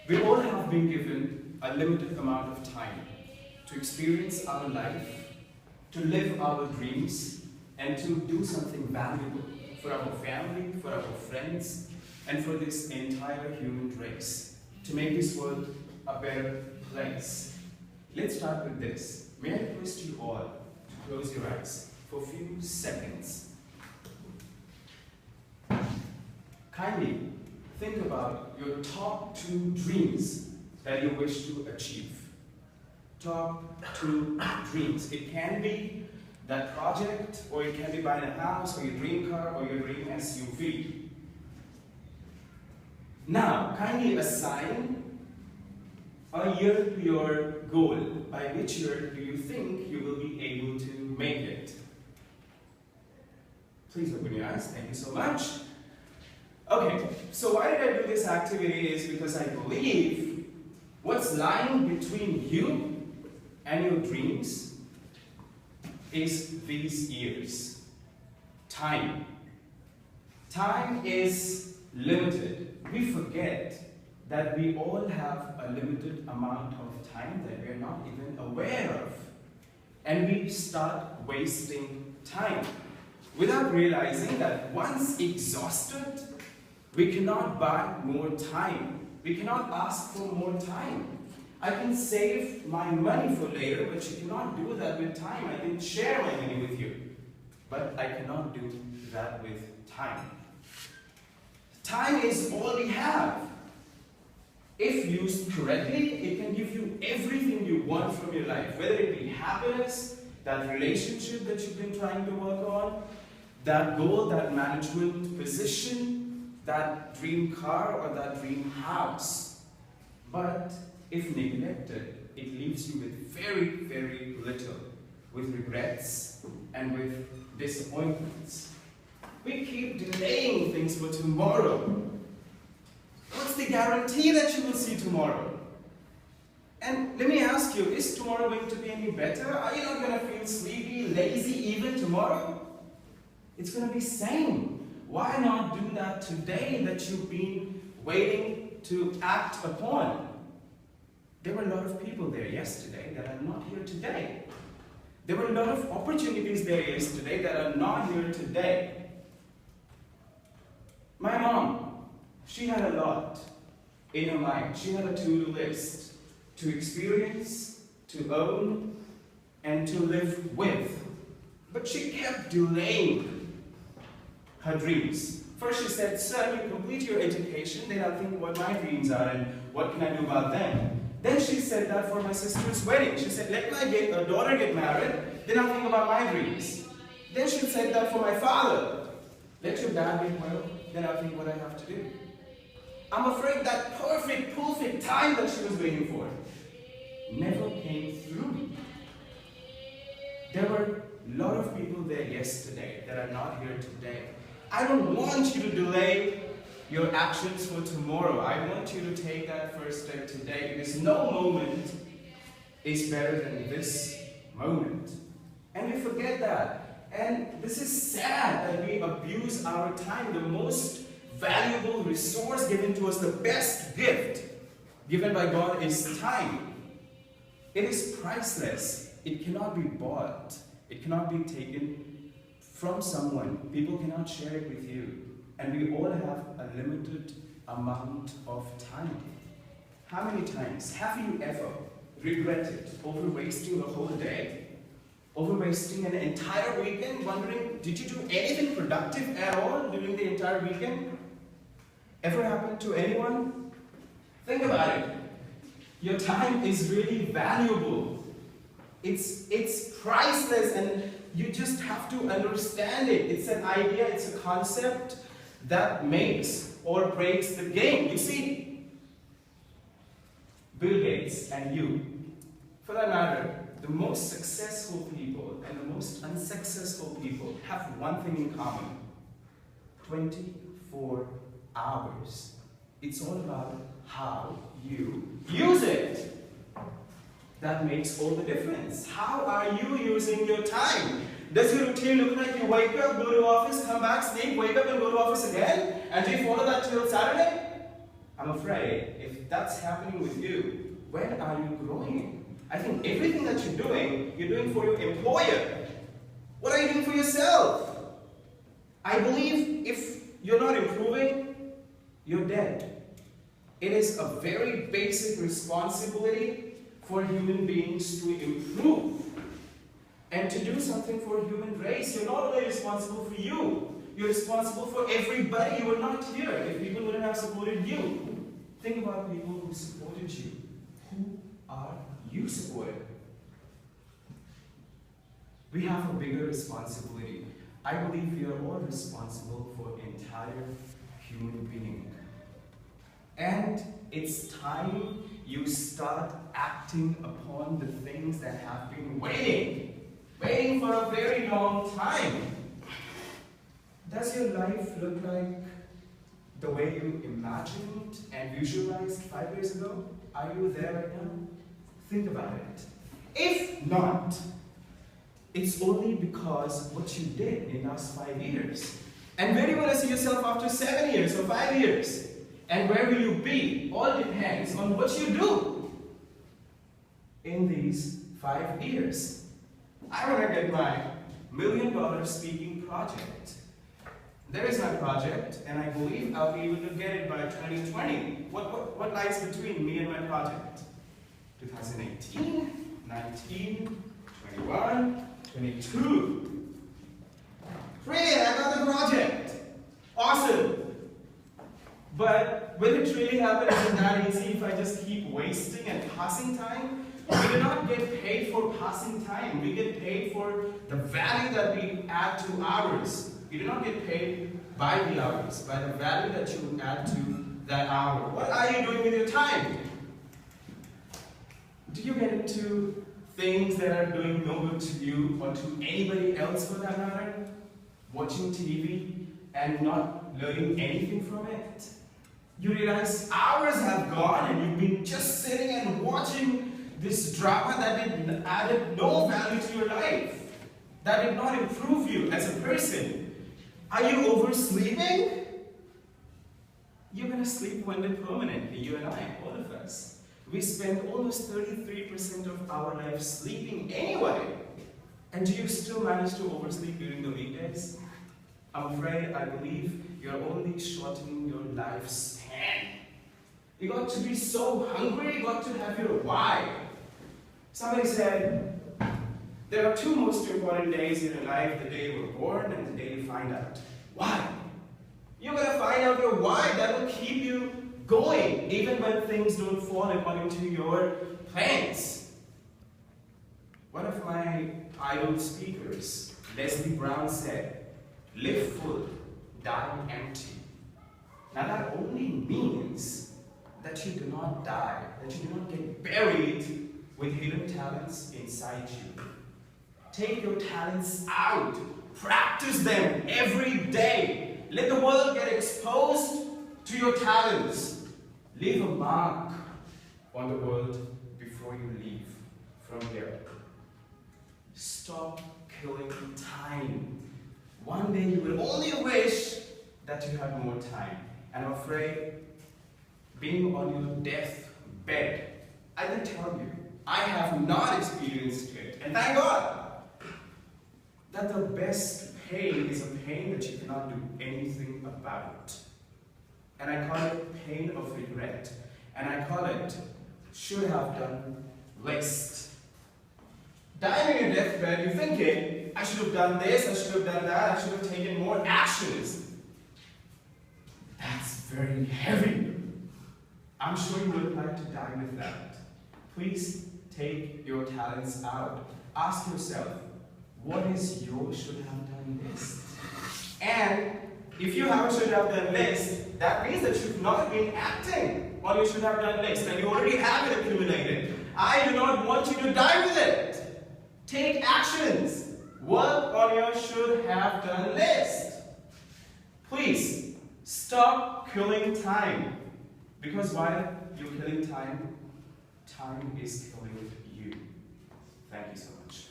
We all have been given a limited amount of time to experience our life, to live our dreams, and to do something valuable for our family, for our friends, and for this entire human race, to make this world a better place. Let's start with this. May I request you all to close your eyes for a few seconds. Kindly think about your top 2 dreams that you wish to achieve. Top 2 dreams. It can be that project, or it can be buying a house, or your dream car, or your dream SUV. Now, kindly assign a year to your goal. By which year do you think you will be able to make it? Please open your eyes. Thank you so much. Okay, so why did I do this activity is because I believe what's lying between you and your dreams is these years. Time. Time is limited. We forget that we all have a limited amount of time that we are not even aware of. And we start wasting time without realizing that once exhausted, we cannot buy more time. We cannot ask for more time. I can save my money for later, but you cannot do that with time. I can share my money with you, but I cannot do that with time. Time is all we have. If used correctly, it can give you everything you want from your life, whether it be happiness, that relationship that you've been trying to work on, that goal, that management position, that dream car, or that dream house. But if neglected, it leaves you with very, very little, with regrets and with disappointments. We keep delaying things for tomorrow. What's the guarantee that you will see tomorrow? And let me ask you, is tomorrow going to be any better? Are you not going to feel sleepy, lazy even tomorrow? It's going to be same. Why not do that today that you've been waiting to act upon? There were a lot of people there yesterday that are not here today. There were a lot of opportunities there yesterday that are not here today. My mom, she had a lot in her mind. She had a to-do list to experience, to own, and to live with. But she kept delaying her dreams. First she said, "Sir, you complete your education, then I'll think what my dreams are and what can I do about them." Then she said that for my sister's wedding. She said, "Let my daughter get married, then I'll think about my dreams." Then she said that for my father. "Let your dad get well, then I'll think what I have to do." I'm afraid that perfect time that she was waiting for never came through. There were a lot of people there yesterday that are not here today. I don't want you to delay your actions for tomorrow. I want you to take that first step today, because no moment is better than this moment. And we forget that. And this is sad that we abuse our time, the most valuable resource given to us, the best gift given by God is time. It is priceless. It cannot be bought. It cannot be taken from someone. People cannot share it with you. And we all have a limited amount of time. How many times have you ever regretted over wasting a whole day? Over wasting an entire weekend, wondering, did you do anything productive at all during the entire weekend? Ever happened to anyone? Think about it. Your time is really valuable. It's priceless, and you just have to understand it. It's an idea, it's a concept that makes or breaks the game. You see, Bill Gates and you, for that matter, the most successful people and the most unsuccessful people have one thing in common: 24 hours. It's all about how you use it. That makes all the difference. How are you using your time? Does your routine look like you wake up, go to office, come back, sleep, wake up and go to office again? And do you follow that till Saturday? I'm afraid if that's happening with you, when are you growing? I think everything that you're doing for your employer. What are you doing for yourself? I believe if you're not improving, you're dead. It is a very basic responsibility for human beings to improve and to do something for human race. You're not only responsible for you, you're responsible for everybody. You were not here if people wouldn't have supported you. Think about people who supported you. Who are you supporting? We have a bigger responsibility. I believe we are all responsible for entire human being. And it's time you start acting upon the things that have been waiting for a very long time. Does your life look like the way you imagined and visualized 5 years ago? Are you there right now? Think about it. If not, it's only because what you did in the last 5 years. And where do you want to see yourself after 7 years or 5 years? And where will you be? All depends on what you do in these 5 years. I want to get my $1 million speaking project. There is my project, and I believe I'll be able to get it by 2020. What lies between me and my project? 2018, 19, 21, 22. Great, I got the project. Awesome. But will it really happen? Is it that easy if I just keep wasting and passing time? We do not get paid for passing time. We get paid for the value that we add to hours. You do not get paid by the hours, by the value that you add to that hour. What are you doing with your time? Do you get into things that are doing no good to you or to anybody else for that matter? Watching TV and not learning anything from it? You realize hours have gone and you've been just sitting and watching this drama that added no value to your life, that did not improve you as a person. Are you oversleeping? You're going to sleep one day permanently, you and I, all of us. We spend almost 33% of our life sleeping anyway. And do you still manage to oversleep during the weekdays? I'm afraid I believe you're only shortening your lifespan. You got to be so hungry, you got to have your why. Somebody said, there are two most important days in your life, the day you were born and the day you find out. Why? You're going to find out your why. That will keep you going, even when things don't fall according to your plans. One of my idol speakers, Leslie Brown, said, live full, die empty. Now that only means that you do not die, that you do not get buried with hidden talents inside you. Take your talents out. Practice them every day. Let the world get exposed to your talents. Leave a mark on the world before you leave from here. Stop killing time. One day you will only wish that you had more time. And I'm afraid, being on your deathbed, I can tell you, I have not experienced it. And thank God that the best pain is a pain that you cannot do anything about. And I call it pain of regret. And I call it should have done less. Dying in your deathbed, you're thinking, I should have done this, I should have done that, I should have taken more actions. That's very heavy. I'm sure you would like to die with that. Please take your talents out. Ask yourself, what is your should have done list? And if you have a should have done list, that means that you've not been acting on your should have done list and you already have it accumulated. I do not want you to die with it. Take actions. Work on your should have done list. Please stop killing time. Because while you're killing time, time is killing you. Thank you so much.